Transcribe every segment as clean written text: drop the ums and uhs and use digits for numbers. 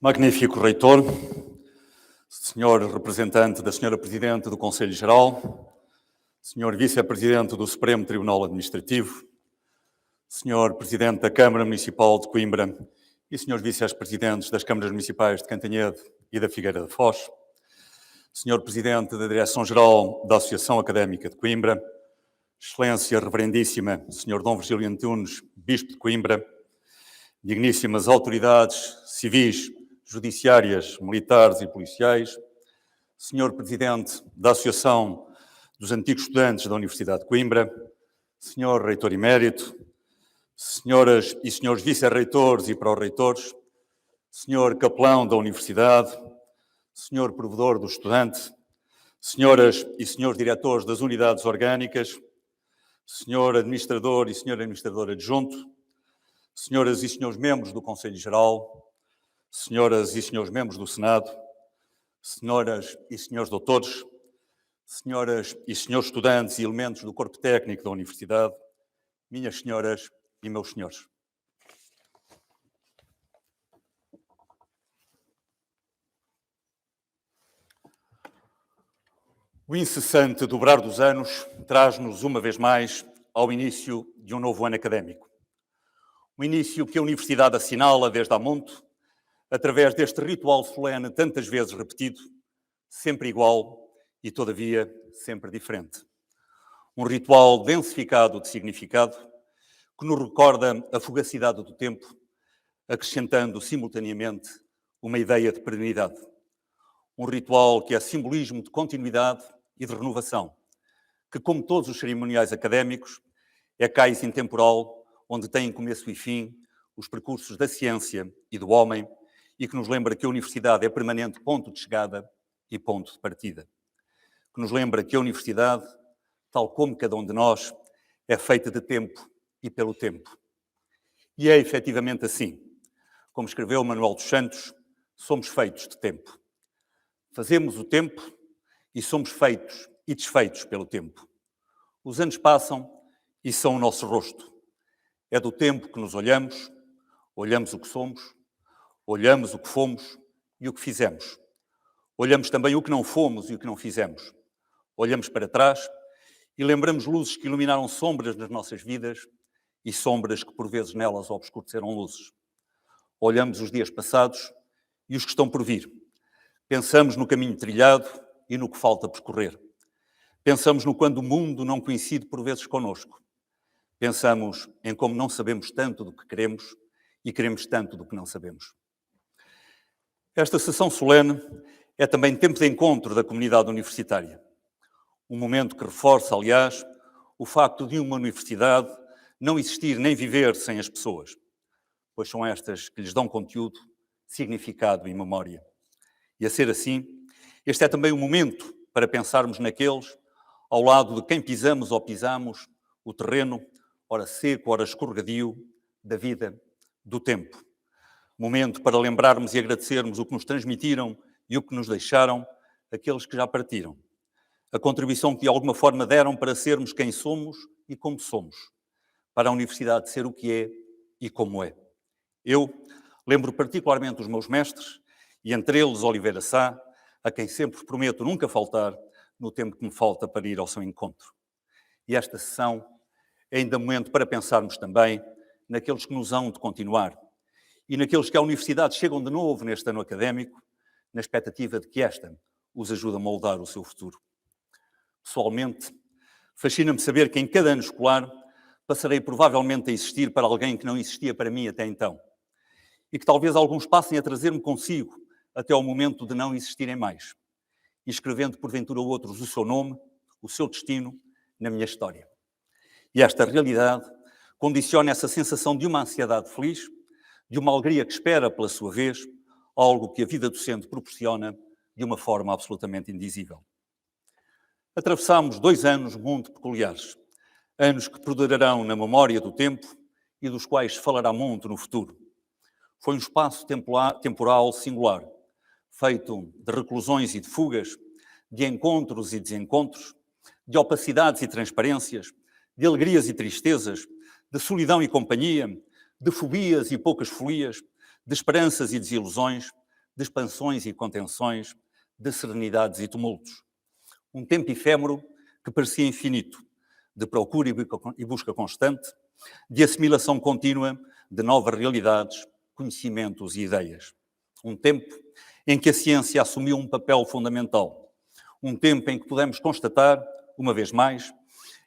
Magnífico reitor, senhor representante da senhora Presidente do Conselho Geral, senhor Vice-Presidente do Supremo Tribunal Administrativo, senhor Presidente da Câmara Municipal de Coimbra e senhores Vice-Presidentes das Câmaras Municipais de Cantanhede e da Figueira de Foz, senhor Presidente da Direção-Geral da Associação Académica de Coimbra, Excelência Reverendíssima, senhor Dom Virgílio Antunes, Bispo de Coimbra, digníssimas autoridades civis, judiciárias, militares e policiais, senhor Presidente da Associação dos Antigos Estudantes da Universidade de Coimbra, senhor Reitor Emérito, senhoras e senhores Vice-Reitores e Pró-Reitores, senhor Capelão da Universidade, senhor Provedor do Estudante, senhoras e senhores Diretores das Unidades Orgânicas, senhor Administrador e senhor Administrador Adjunto, senhoras e senhores membros do Conselho Geral, senhoras e senhores membros do Senado, senhoras e senhores doutores, senhoras e senhores estudantes e elementos do corpo técnico da Universidade, minhas senhoras e meus senhores. O incessante dobrar dos anos traz-nos, uma vez mais, ao início de um novo ano académico. Um início que a Universidade assinala desde há muito, através deste ritual solene tantas vezes repetido, sempre igual e, todavia, sempre diferente. Um ritual densificado de significado que nos recorda a fugacidade do tempo, acrescentando simultaneamente uma ideia de perenidade. Um ritual que é simbolismo de continuidade e de renovação, que, como todos os cerimoniais académicos, é cais intemporal, onde têm começo e fim os percursos da ciência e do homem, e que nos lembra que a universidade é permanente ponto de chegada e ponto de partida. Que nos lembra que a universidade, tal como cada um de nós, é feita de tempo e pelo tempo. E é efetivamente assim. Como escreveu Manuel dos Santos, somos feitos de tempo. Fazemos o tempo e somos feitos e desfeitos pelo tempo. Os anos passam e são o nosso rosto. É do tempo que nos olhamos, olhamos o que somos, olhamos o que fomos e o que fizemos. Olhamos também o que não fomos e o que não fizemos. Olhamos para trás e lembramos luzes que iluminaram sombras nas nossas vidas e sombras que por vezes nelas obscureceram luzes. Olhamos os dias passados e os que estão por vir. Pensamos no caminho trilhado e no que falta percorrer. Pensamos no quando o mundo não coincide por vezes connosco. Pensamos em como não sabemos tanto do que queremos e queremos tanto do que não sabemos. Esta sessão solene é também tempo de encontro da comunidade universitária. Um momento que reforça, aliás, o facto de uma universidade não existir nem viver sem as pessoas, pois são estas que lhes dão conteúdo, significado e memória. E a ser assim, este é também um momento para pensarmos naqueles ao lado de quem pisamos ou pisamos o terreno, ora seco, ora escorregadio, da vida, do tempo. Momento para lembrarmos e agradecermos o que nos transmitiram e o que nos deixaram aqueles que já partiram. A contribuição que de alguma forma deram para sermos quem somos e como somos. Para a universidade ser o que é e como é. Eu lembro particularmente os meus mestres, e entre eles Oliveira Sá, a quem sempre prometo nunca faltar no tempo que me falta para ir ao seu encontro. E esta sessão é ainda momento para pensarmos também naqueles que nos hão de continuar e naqueles que à universidade chegam de novo neste ano académico, na expectativa de que esta os ajude a moldar o seu futuro. Pessoalmente, fascina-me saber que em cada ano escolar passarei provavelmente a existir para alguém que não existia para mim até então. E que talvez alguns passem a trazer-me consigo até ao momento de não existirem mais, e escrevendo porventura outros o seu nome, o seu destino, na minha história. E esta realidade condiciona essa sensação de uma ansiedade feliz, de uma alegria que espera pela sua vez, algo que a vida docente proporciona de uma forma absolutamente indizível. Atravessámos 2 anos muito peculiares, anos que perdurarão na memória do tempo e dos quais se falará muito no futuro. Foi um espaço temporal singular, feito de reclusões e de fugas, de encontros e desencontros, de opacidades e transparências, de alegrias e tristezas, de solidão e companhia, de fobias e poucas folias, de esperanças e desilusões, de expansões e contenções, de serenidades e tumultos. Um tempo efêmero que parecia infinito, de procura e busca constante, de assimilação contínua de novas realidades, conhecimentos e ideias. Um tempo em que a ciência assumiu um papel fundamental. Um tempo em que podemos constatar, uma vez mais,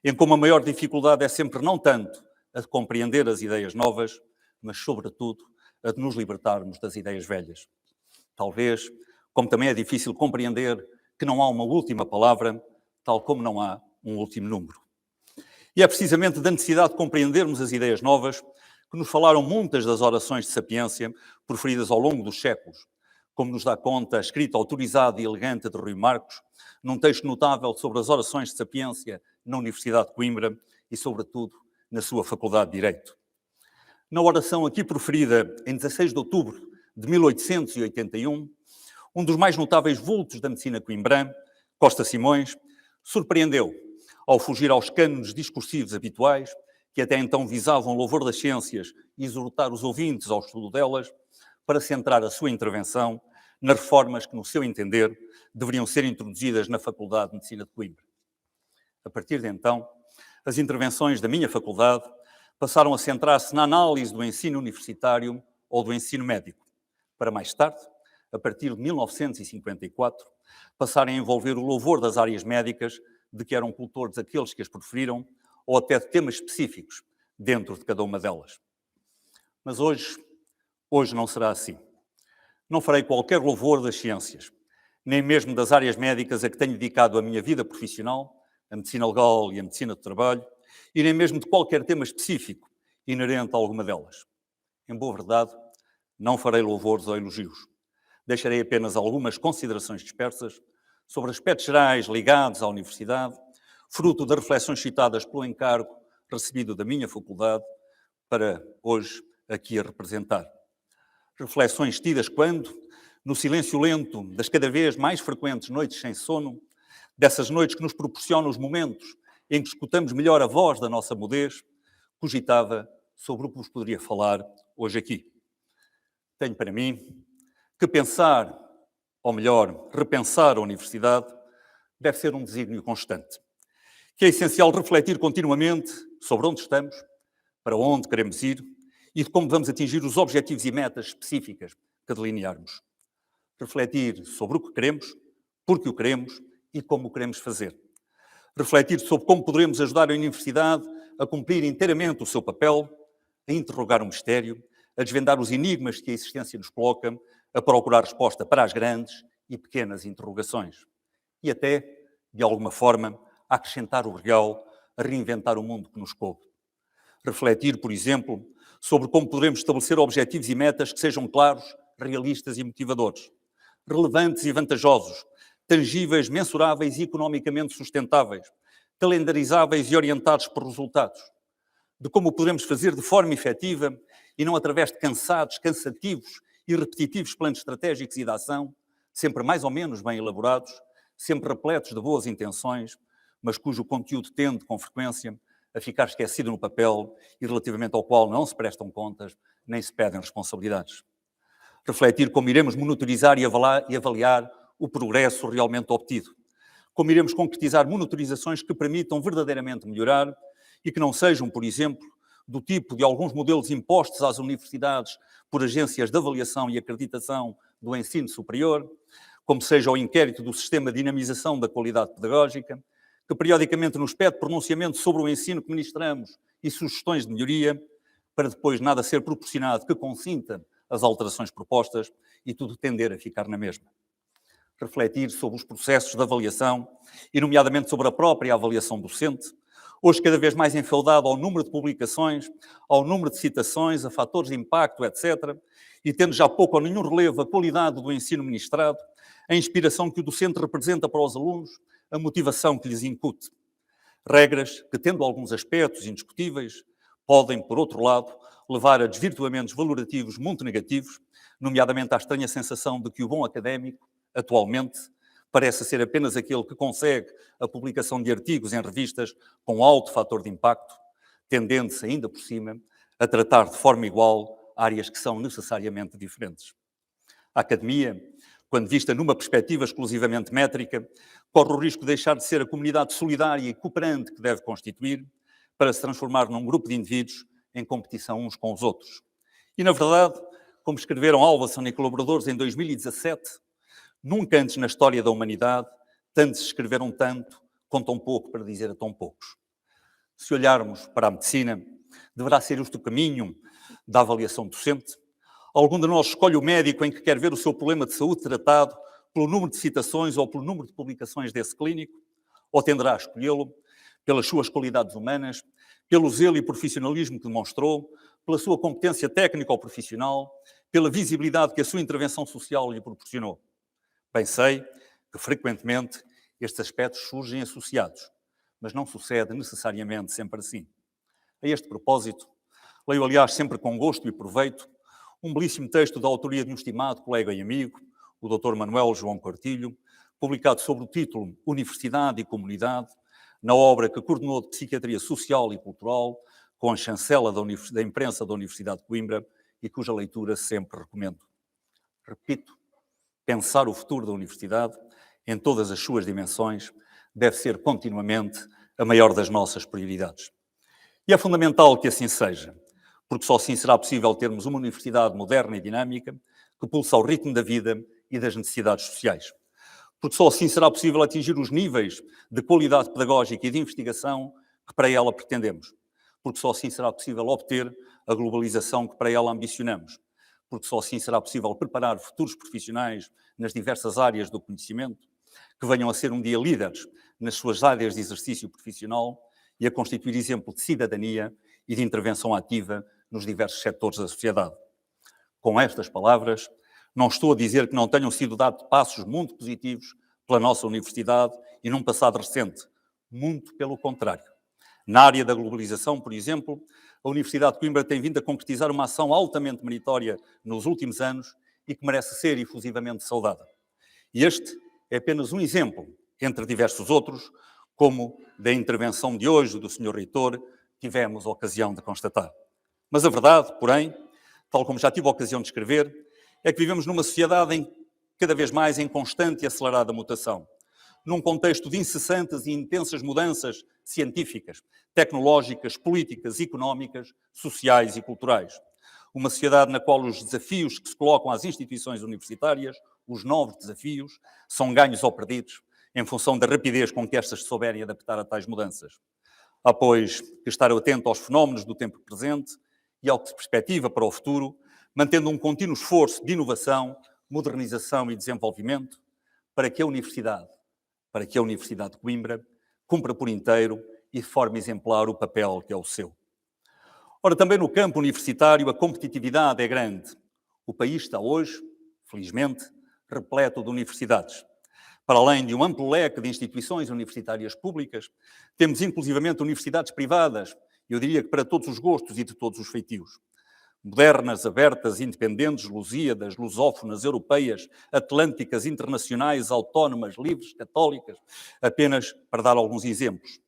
em como a maior dificuldade é sempre não tanto a de compreender as ideias novas, mas, sobretudo, a de nos libertarmos das ideias velhas. Talvez, como também é difícil compreender que não há uma última palavra, tal como não há um último número. E é precisamente da necessidade de compreendermos as ideias novas que nos falaram muitas das orações de sapiência proferidas ao longo dos séculos, como nos dá conta a escrita autorizada e elegante de Rui Marcos, num texto notável sobre as orações de sapiência na Universidade de Coimbra e, sobretudo, na sua Faculdade de Direito. Na oração aqui proferida em 16 de outubro de 1881, um dos mais notáveis vultos da medicina coimbrã, Costa Simões, surpreendeu ao fugir aos cânones discursivos habituais, que até então visavam o louvor das ciências e exortar os ouvintes ao estudo delas, para centrar a sua intervenção nas reformas que, no seu entender, deveriam ser introduzidas na Faculdade de Medicina de Coimbra. A partir de então, as intervenções da minha faculdade passaram a centrar-se na análise do ensino universitário ou do ensino médico, para mais tarde, a partir de 1954, passarem a envolver o louvor das áreas médicas, de que eram cultores aqueles que as proferiram, ou até de temas específicos dentro de cada uma delas. Mas hoje não será assim. Não farei qualquer louvor das ciências, nem mesmo das áreas médicas a que tenho dedicado a minha vida profissional, a medicina legal e a medicina do trabalho, e nem mesmo de qualquer tema específico inerente a alguma delas. Em boa verdade, não farei louvores ou elogios. Deixarei apenas algumas considerações dispersas sobre aspectos gerais ligados à universidade, fruto das reflexões citadas pelo encargo recebido da minha faculdade para hoje aqui a representar. Reflexões tidas quando, no silêncio lento das cada vez mais frequentes noites sem sono, dessas noites que nos proporcionam os momentos em que escutamos melhor a voz da nossa mudez, cogitava sobre o que vos poderia falar hoje aqui. Tenho para mim que pensar, ou melhor, repensar a universidade, deve ser um desígnio constante. Que é essencial refletir continuamente sobre onde estamos, para onde queremos ir e de como vamos atingir os objetivos e metas específicas que delinearmos. Refletir sobre o que queremos, porque o queremos e como o queremos fazer. Refletir sobre como poderemos ajudar a universidade a cumprir inteiramente o seu papel, a interrogar o mistério, a desvendar os enigmas que a existência nos coloca, a procurar resposta para as grandes e pequenas interrogações. E até, de alguma forma, a acrescentar o real, a reinventar o mundo que nos coube. Refletir, por exemplo, sobre como poderemos estabelecer objetivos e metas que sejam claros, realistas e motivadores, relevantes e vantajosos, tangíveis, mensuráveis e economicamente sustentáveis, calendarizáveis e orientados por resultados. De como o podemos fazer de forma efetiva e não através de cansativos e repetitivos planos estratégicos e de ação, sempre mais ou menos bem elaborados, sempre repletos de boas intenções, mas cujo conteúdo tende, com frequência, a ficar esquecido no papel e relativamente ao qual não se prestam contas nem se pedem responsabilidades. Refletir como iremos monitorizar e avaliar o progresso realmente obtido. Como iremos concretizar monitorizações que permitam verdadeiramente melhorar e que não sejam, por exemplo, do tipo de alguns modelos impostos às universidades por agências de avaliação e acreditação do ensino superior, como seja o inquérito do sistema de dinamização da qualidade pedagógica, que periodicamente nos pede pronunciamento sobre o ensino que ministramos e sugestões de melhoria, para depois nada ser proporcionado que consinta as alterações propostas e tudo tender a ficar na mesma. Refletir sobre os processos de avaliação, e nomeadamente sobre a própria avaliação docente, hoje cada vez mais enfeudado ao número de publicações, ao número de citações, a fatores de impacto, etc., e tendo já pouco ou nenhum relevo a qualidade do ensino ministrado, a inspiração que o docente representa para os alunos, a motivação que lhes incute. Regras que, tendo alguns aspectos indiscutíveis, podem, por outro lado, levar a desvirtuamentos valorativos muito negativos, nomeadamente à estranha sensação de que o bom académico, atualmente, parece ser apenas aquele que consegue a publicação de artigos em revistas com alto fator de impacto, tendendo-se ainda por cima a tratar de forma igual áreas que são necessariamente diferentes. A academia, quando vista numa perspectiva exclusivamente métrica, corre o risco de deixar de ser a comunidade solidária e cooperante que deve constituir para se transformar num grupo de indivíduos em competição uns com os outros. E, na verdade, como escreveram Alvason e colaboradores em 2017, nunca antes na história da humanidade tantos escreveram tanto com tão pouco para dizer a tão poucos. Se olharmos para a medicina, deverá ser este o caminho da avaliação docente? Algum de nós escolhe o médico em que quer ver o seu problema de saúde tratado pelo número de citações ou pelo número de publicações desse clínico? Ou tenderá a escolhê-lo pelas suas qualidades humanas, pelo zelo e profissionalismo que demonstrou, pela sua competência técnica ou profissional, pela visibilidade que a sua intervenção social lhe proporcionou? Bem sei que, frequentemente, estes aspectos surgem associados, mas não sucede necessariamente sempre assim. A este propósito, leio, aliás, sempre com gosto e proveito, um belíssimo texto da autoria de um estimado colega e amigo, o Dr. Manuel João Cartilho, publicado sob o título Universidade e Comunidade, na obra que coordenou de Psiquiatria Social e Cultural, com a chancela da imprensa da Universidade de Coimbra e cuja leitura sempre recomendo. Repito, pensar o futuro da universidade, em todas as suas dimensões, deve ser continuamente a maior das nossas prioridades. E é fundamental que assim seja, porque só assim será possível termos uma universidade moderna e dinâmica que pulsa ao ritmo da vida e das necessidades sociais. Porque só assim será possível atingir os níveis de qualidade pedagógica e de investigação que para ela pretendemos. Porque só assim será possível obter a globalização que para ela ambicionamos. Porque só assim será possível preparar futuros profissionais nas diversas áreas do conhecimento, que venham a ser um dia líderes nas suas áreas de exercício profissional e a constituir exemplo de cidadania e de intervenção ativa nos diversos setores da sociedade. Com estas palavras, não estou a dizer que não tenham sido dados passos muito positivos pela nossa universidade e num passado recente. Muito pelo contrário. Na área da globalização, por exemplo, a Universidade de Coimbra tem vindo a concretizar uma ação altamente meritória nos últimos anos e que merece ser efusivamente saudada. E este é apenas um exemplo, entre diversos outros, como da intervenção de hoje do Sr. Reitor tivemos a ocasião de constatar. Mas a verdade, porém, tal como já tive a ocasião de escrever, é que vivemos numa sociedade cada vez mais em constante e acelerada mutação, num contexto de incessantes e intensas mudanças científicas, tecnológicas, políticas, económicas, sociais e culturais. Uma sociedade na qual os desafios que se colocam às instituições universitárias, os novos desafios, são ganhos ou perdidos em função da rapidez com que estas se souberem adaptar a tais mudanças. Há, pois, que estar atento aos fenómenos do tempo presente e ao que se perspectiva para o futuro, mantendo um contínuo esforço de inovação, modernização e desenvolvimento, para que a Universidade de Coimbra cumpra por inteiro e de forma exemplar o papel que é o seu. Ora, também no campo universitário a competitividade é grande. O país está hoje, felizmente, repleto de universidades. Para além de um amplo leque de instituições universitárias públicas, temos inclusivamente universidades privadas, eu diria que para todos os gostos e de todos os feitios. Modernas, abertas, independentes, lusíadas, lusófonas, europeias, atlânticas, internacionais, autónomas, livres, católicas, apenas para dar alguns exemplos.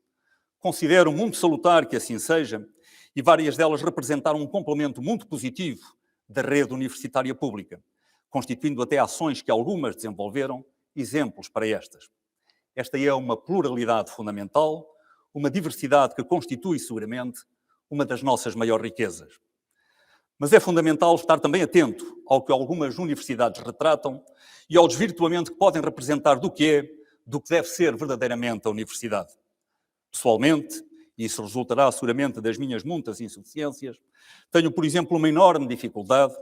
Considero muito salutar que assim seja, e várias delas representaram um complemento muito positivo da rede universitária pública, constituindo até ações que algumas desenvolveram exemplos para estas. Esta é uma pluralidade fundamental, uma diversidade que constitui seguramente uma das nossas maiores riquezas. Mas é fundamental estar também atento ao que algumas universidades retratam e ao desvirtuamento que podem representar do que deve ser verdadeiramente a universidade. Pessoalmente, e isso resultará seguramente das minhas muitas insuficiências, tenho, por exemplo, uma enorme dificuldade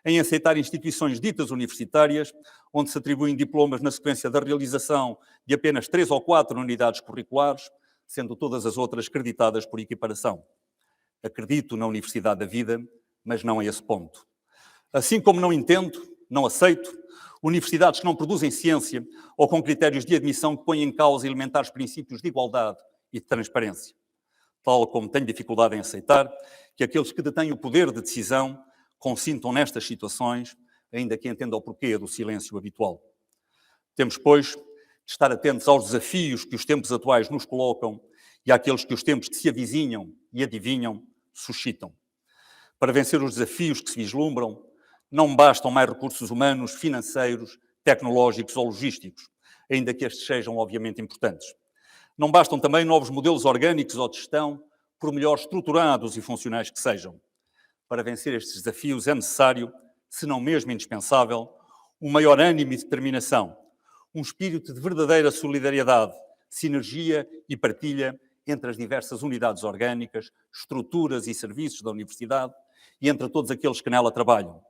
em aceitar instituições ditas universitárias, onde se atribuem diplomas na sequência da realização de apenas 3 ou 4 unidades curriculares, sendo todas as outras creditadas por equiparação. Acredito na Universidade da Vida, mas não a esse ponto. Assim como não entendo, não aceito, universidades que não produzem ciência ou com critérios de admissão que põem em causa elementares princípios de igualdade e de transparência. Tal como tenho dificuldade em aceitar que aqueles que detêm o poder de decisão consintam nestas situações, ainda que entendam o porquê do silêncio habitual. Temos, pois, de estar atentos aos desafios que os tempos atuais nos colocam e àqueles que os tempos que se avizinham e adivinham suscitam. Para vencer os desafios que se vislumbram, Não bastam mais recursos humanos, financeiros, tecnológicos ou logísticos, ainda que estes sejam obviamente importantes. Não bastam também novos modelos orgânicos ou de gestão, por melhor estruturados e funcionais que sejam. Para vencer estes desafios é necessário, se não mesmo indispensável, um maior ânimo e determinação, um espírito de verdadeira solidariedade, sinergia e partilha entre as diversas unidades orgânicas, estruturas e serviços da universidade e entre todos aqueles que nela trabalham.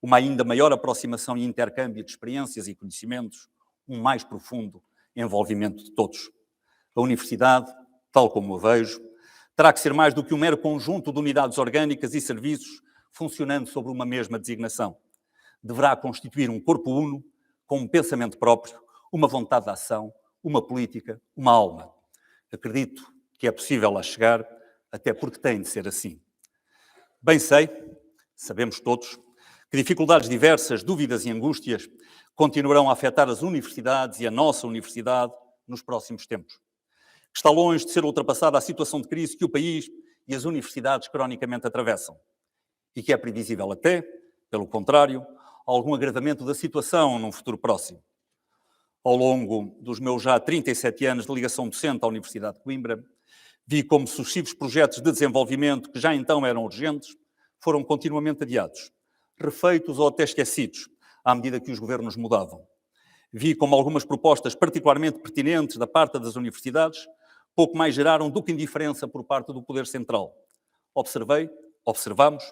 Uma ainda maior aproximação e intercâmbio de experiências e conhecimentos, um mais profundo envolvimento de todos. A universidade, tal como a vejo, terá que ser mais do que um mero conjunto de unidades orgânicas e serviços funcionando sobre uma mesma designação. Deverá constituir um corpo uno, com um pensamento próprio, uma vontade de ação, uma política, uma alma. Acredito que é possível lá chegar, até porque tem de ser assim. Bem sei, sabemos todos, que dificuldades diversas, dúvidas e angústias continuarão a afetar as universidades e a nossa universidade nos próximos tempos. Que está longe de ser ultrapassada a situação de crise que o país e as universidades cronicamente atravessam. E que é previsível até, pelo contrário, algum agravamento da situação num futuro próximo. Ao longo dos meus já 37 anos de ligação docente à Universidade de Coimbra, vi como sucessivos projetos de desenvolvimento que já então eram urgentes foram continuamente adiados, refeitos ou até esquecidos, à medida que os governos mudavam. Vi como algumas propostas particularmente pertinentes da parte das universidades pouco mais geraram do que indiferença por parte do poder central. Observamos,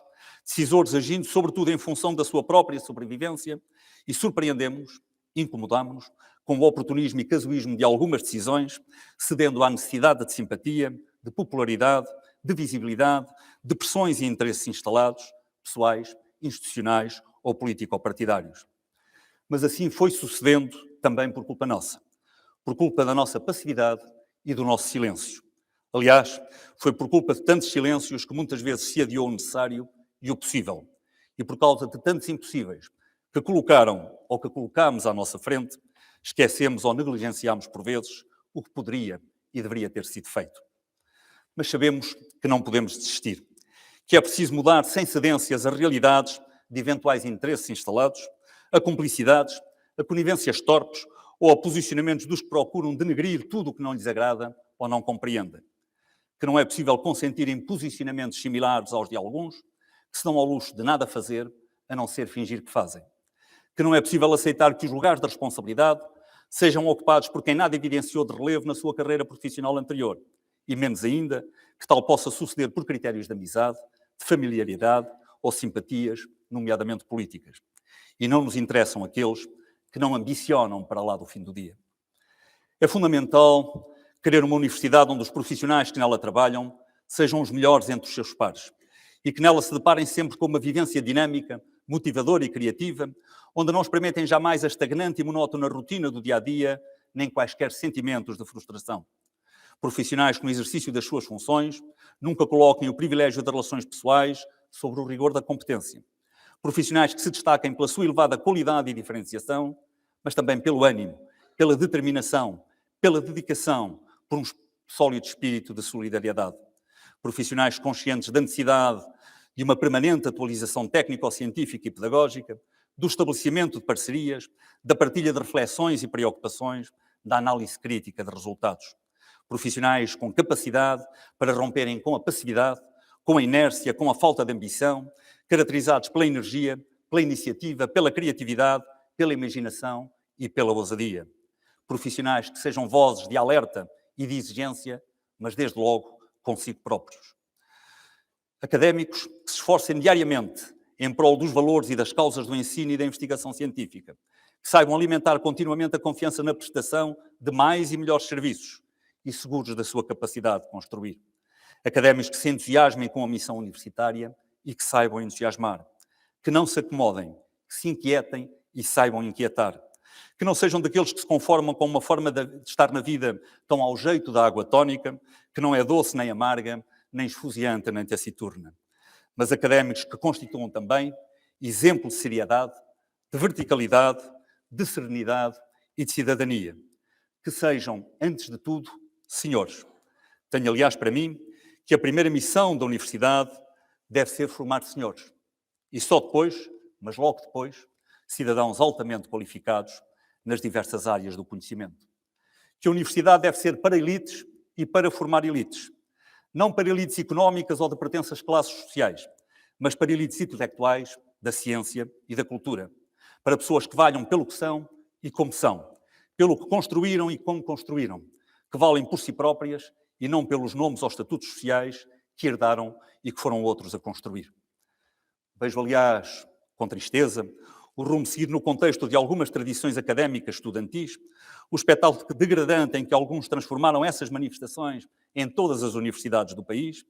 decisores agindo sobretudo em função da sua própria sobrevivência e surpreendemos-nos, incomodámos-nos com o oportunismo e casuísmo de algumas decisões, cedendo à necessidade de simpatia, de popularidade, de visibilidade, de pressões e interesses instalados, pessoais, institucionais ou político-partidários. Mas assim foi sucedendo também por culpa nossa, por culpa da nossa passividade e do nosso silêncio. Aliás, foi por culpa de tantos silêncios que muitas vezes se adiou o necessário e o possível. E por causa de tantos impossíveis que colocaram ou que colocámos à nossa frente, esquecemos ou negligenciámos por vezes o que poderia e deveria ter sido feito. Mas sabemos que não podemos desistir, que é preciso mudar sem cedências as realidades de eventuais interesses instalados, a cumplicidades, a conivências torpes ou a posicionamentos dos que procuram denegrir tudo o que não lhes agrada ou não compreendem. Que não é possível consentir em posicionamentos similares aos de alguns, que se dão ao luxo de nada fazer, a não ser fingir que fazem. Que não é possível aceitar que os lugares da responsabilidade sejam ocupados por quem nada evidenciou de relevo na sua carreira profissional anterior, e menos ainda que tal possa suceder por critérios de amizade, de familiaridade ou simpatias, nomeadamente políticas. E não nos interessam aqueles que não ambicionam para lá do fim do dia. É fundamental querer uma universidade onde os profissionais que nela trabalham sejam os melhores entre os seus pares e que nela se deparem sempre com uma vivência dinâmica, motivadora e criativa, onde não experimentem jamais a estagnante e monótona rotina do dia-a-dia, nem quaisquer sentimentos de frustração. Profissionais que no exercício das suas funções nunca coloquem o privilégio das relações pessoais sobre o rigor da competência. Profissionais que se destaquem pela sua elevada qualidade e diferenciação, mas também pelo ânimo, pela determinação, pela dedicação, por um sólido espírito de solidariedade. Profissionais conscientes da necessidade de uma permanente atualização técnico-científica e pedagógica, do estabelecimento de parcerias, da partilha de reflexões e preocupações, da análise crítica de resultados. Profissionais com capacidade para romperem com a passividade, com a inércia, com a falta de ambição, caracterizados pela energia, pela iniciativa, pela criatividade, pela imaginação e pela ousadia. Profissionais que sejam vozes de alerta e de exigência, mas desde logo consigo próprios. Académicos que se esforcem diariamente em prol dos valores e das causas do ensino e da investigação científica, que saibam alimentar continuamente a confiança na prestação de mais e melhores serviços e seguros da sua capacidade de construir. Académicos que se entusiasmem com a missão universitária e que saibam entusiasmar. Que não se acomodem, que se inquietem e saibam inquietar. Que não sejam daqueles que se conformam com uma forma de estar na vida tão ao jeito da água tónica, que não é doce nem amarga, nem esfuziante nem taciturna. Mas académicos que constituam também exemplo de seriedade, de verticalidade, de serenidade e de cidadania. Que sejam, antes de tudo, senhores. Tenho, aliás, para mim, que a primeira missão da universidade deve ser formar senhores. E só depois, mas logo depois, cidadãos altamente qualificados nas diversas áreas do conhecimento. Que a universidade deve ser para elites e para formar elites. Não para elites económicas ou de pertença às classes sociais, mas para elites intelectuais, da ciência e da cultura. Para pessoas que valham pelo que são e como são, pelo que construíram e como construíram, que valem por si próprias e não pelos nomes ou estatutos sociais que herdaram e que foram outros a construir. Vejo, aliás, com tristeza, o rumo seguido no contexto de algumas tradições académicas estudantis, o espetáculo degradante em que alguns transformaram essas manifestações em todas as universidades do país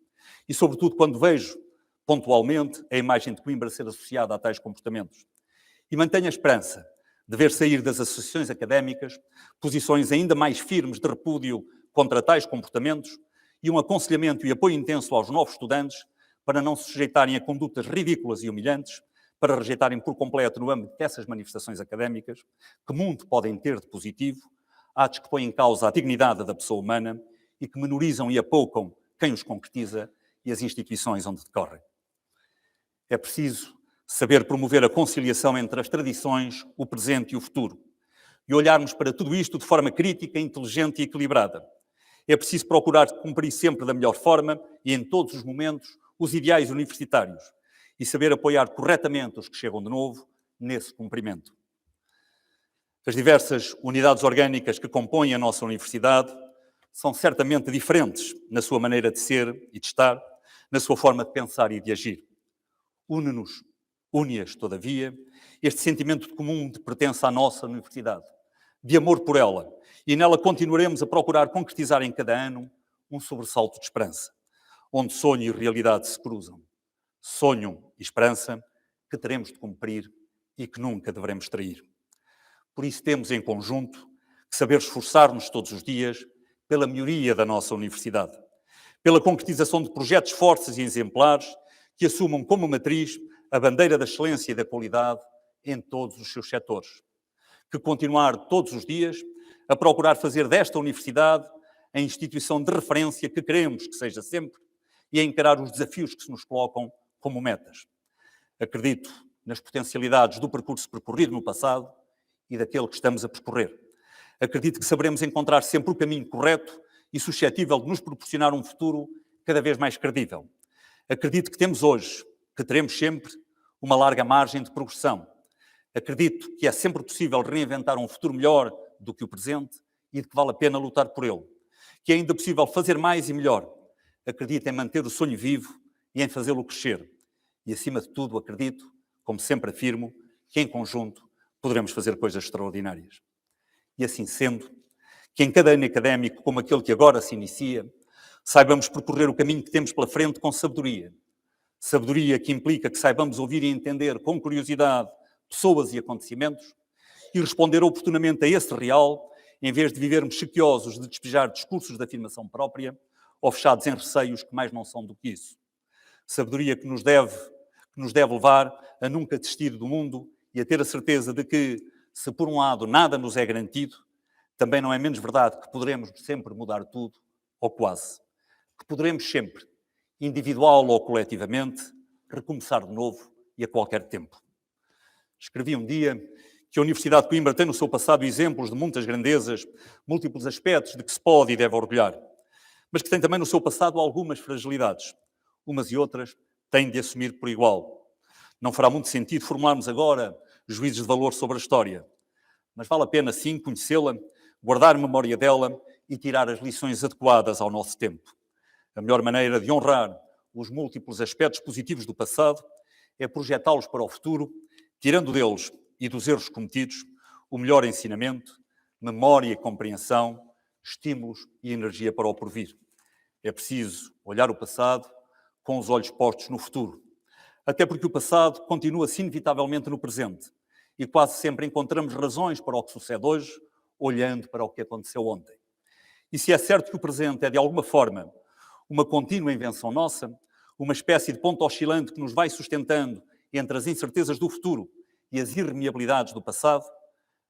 e, sobretudo, quando vejo, pontualmente, a imagem de Coimbra ser associada a tais comportamentos. E mantenho a esperança de ver sair das associações académicas posições ainda mais firmes de repúdio contra tais comportamentos e um aconselhamento e apoio intenso aos novos estudantes para não se sujeitarem a condutas ridículas e humilhantes, para rejeitarem por completo, no âmbito dessas manifestações académicas, que muito podem ter de positivo, atos que põem em causa a dignidade da pessoa humana e que menorizam e apoucam quem os concretiza e as instituições onde decorrem. É preciso saber promover a conciliação entre as tradições, o presente e o futuro, e olharmos para tudo isto de forma crítica, inteligente e equilibrada. É preciso procurar cumprir sempre da melhor forma e em todos os momentos os ideais universitários e saber apoiar corretamente os que chegam de novo nesse cumprimento. As diversas unidades orgânicas que compõem a nossa universidade são certamente diferentes na sua maneira de ser e de estar, na sua forma de pensar e de agir. Une-as, todavia, este sentimento de comum de pertença à nossa universidade, de amor por ela, e nela continuaremos a procurar concretizar em cada ano um sobressalto de esperança, onde sonho e realidade se cruzam. Sonho e esperança que teremos de cumprir e que nunca devemos trair. Por isso temos em conjunto que saber esforçar-nos todos os dias pela melhoria da nossa universidade, pela concretização de projetos fortes e exemplares que assumam como matriz a bandeira da excelência e da qualidade em todos os seus setores. Que continuar todos os dias a procurar fazer desta universidade a instituição de referência que queremos que seja sempre e a encarar os desafios que se nos colocam como metas. Acredito nas potencialidades do percurso percorrido no passado e daquele que estamos a percorrer. Acredito que saberemos encontrar sempre o caminho correto e suscetível de nos proporcionar um futuro cada vez mais credível. Acredito que temos hoje, que teremos sempre, uma larga margem de progressão. Acredito que é sempre possível reinventar um futuro melhor do que o presente e de que vale a pena lutar por ele. Que é ainda possível fazer mais e melhor. Acredito em manter o sonho vivo e em fazê-lo crescer. E, acima de tudo, acredito, como sempre afirmo, que em conjunto poderemos fazer coisas extraordinárias. E assim sendo, que em cada ano académico, como aquele que agora se inicia, saibamos percorrer o caminho que temos pela frente com sabedoria. Sabedoria que implica que saibamos ouvir e entender com curiosidade pessoas e acontecimentos e responder oportunamente a esse real, em vez de vivermos sequiosos de despejar discursos de afirmação própria ou fechados em receios que mais não são do que isso. Sabedoria que nos deve levar a nunca desistir do mundo e a ter a certeza de que, se por um lado nada nos é garantido, também não é menos verdade que poderemos sempre mudar tudo, ou quase. Que poderemos sempre, individual ou coletivamente, recomeçar de novo e a qualquer tempo. Escrevi um dia que a Universidade de Coimbra tem no seu passado exemplos de muitas grandezas, múltiplos aspectos de que se pode e deve orgulhar, mas que tem também no seu passado algumas fragilidades. Umas e outras têm de assumir por igual. Não fará muito sentido formularmos agora juízos de valor sobre a história, mas vale a pena sim conhecê-la, guardar memória dela e tirar as lições adequadas ao nosso tempo. A melhor maneira de honrar os múltiplos aspectos positivos do passado é projetá-los para o futuro, tirando deles e dos erros cometidos o melhor ensinamento, memória e compreensão, estímulos e energia para o porvir. É preciso olhar o passado com os olhos postos no futuro, até porque o passado continua-se inevitavelmente no presente e quase sempre encontramos razões para o que sucede hoje, olhando para o que aconteceu ontem. E se é certo que o presente é, de alguma forma, uma contínua invenção nossa, uma espécie de ponto oscilante que nos vai sustentando entre as incertezas do futuro e as irremediabilidades do passado,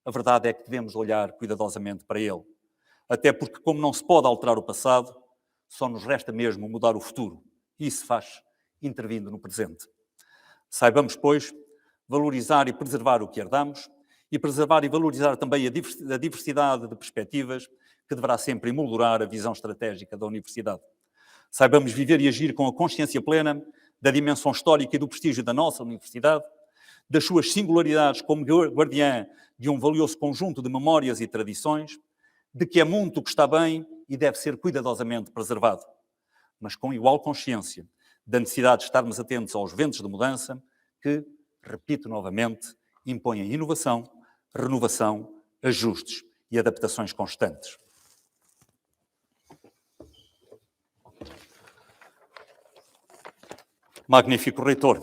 a verdade é que devemos olhar cuidadosamente para ele. Até porque, como não se pode alterar o passado, só nos resta mesmo mudar o futuro. E isso se faz intervindo no presente. Saibamos, pois, valorizar e preservar o que herdamos e preservar e valorizar também a diversidade de perspectivas que deverá sempre emoldurar a visão estratégica da universidade. Saibamos viver e agir com a consciência plena da dimensão histórica e do prestígio da nossa universidade, das suas singularidades como guardiã de um valioso conjunto de memórias e tradições, de que é muito o que está bem e deve ser cuidadosamente preservado, mas com igual consciência da necessidade de estarmos atentos aos ventos de mudança que, repito novamente, impõem inovação, renovação, ajustes e adaptações constantes. Magnífico reitor,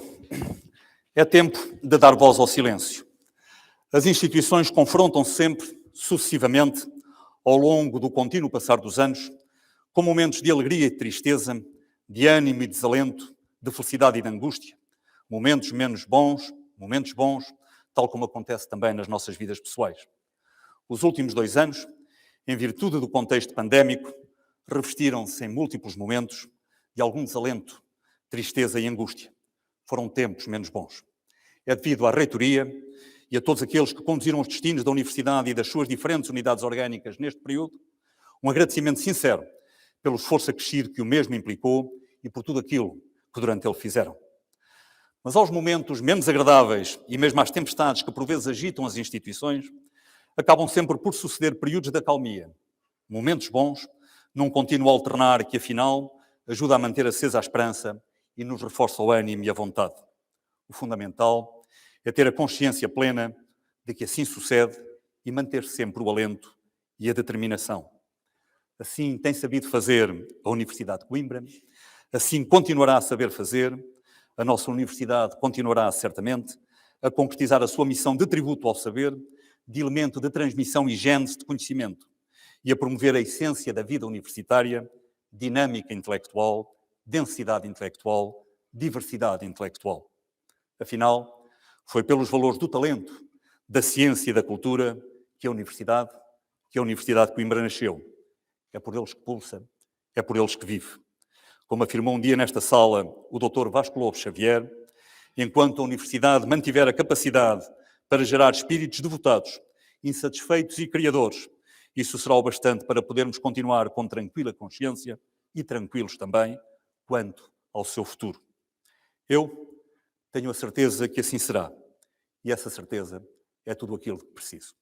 é tempo de dar voz ao silêncio. As instituições confrontam-se sempre, sucessivamente, ao longo do contínuo passar dos anos, com momentos de alegria e de tristeza, de ânimo e desalento, de felicidade e de angústia, momentos menos bons, momentos bons, tal como acontece também nas nossas vidas pessoais. Os últimos 2 anos, em virtude do contexto pandémico, revestiram-se em múltiplos momentos de algum desalento, tristeza e angústia. Foram tempos menos bons. É devido à reitoria e a todos aqueles que conduziram os destinos da universidade e das suas diferentes unidades orgânicas neste período, um agradecimento sincero pelo esforço acrescido que o mesmo implicou e por tudo aquilo que durante ele fizeram. Mas aos momentos menos agradáveis e mesmo às tempestades que por vezes agitam as instituições, acabam sempre por suceder períodos de acalmia, momentos bons, num contínuo alternar que afinal ajuda a manter acesa a esperança e nos reforça o ânimo e a vontade. O fundamental é ter a consciência plena de que assim sucede e manter sempre o alento e a determinação. Assim tem sabido fazer a Universidade de Coimbra, assim continuará a saber fazer, a nossa universidade continuará certamente a concretizar a sua missão de tributo ao saber, de elemento de transmissão e gênese de conhecimento, e a promover a essência da vida universitária, dinâmica intelectual, densidade intelectual, diversidade intelectual. Afinal, foi pelos valores do talento, da ciência e da cultura que a Universidade de Coimbra nasceu. É por eles que pulsa, é por eles que vive. Como afirmou um dia nesta sala o Dr. Vasco Lobo Xavier, enquanto a Universidade mantiver a capacidade para gerar espíritos devotados, insatisfeitos e criadores, isso será o bastante para podermos continuar com tranquila consciência e tranquilos também quanto ao seu futuro. Eu tenho a certeza que assim será. E essa certeza é tudo aquilo que preciso.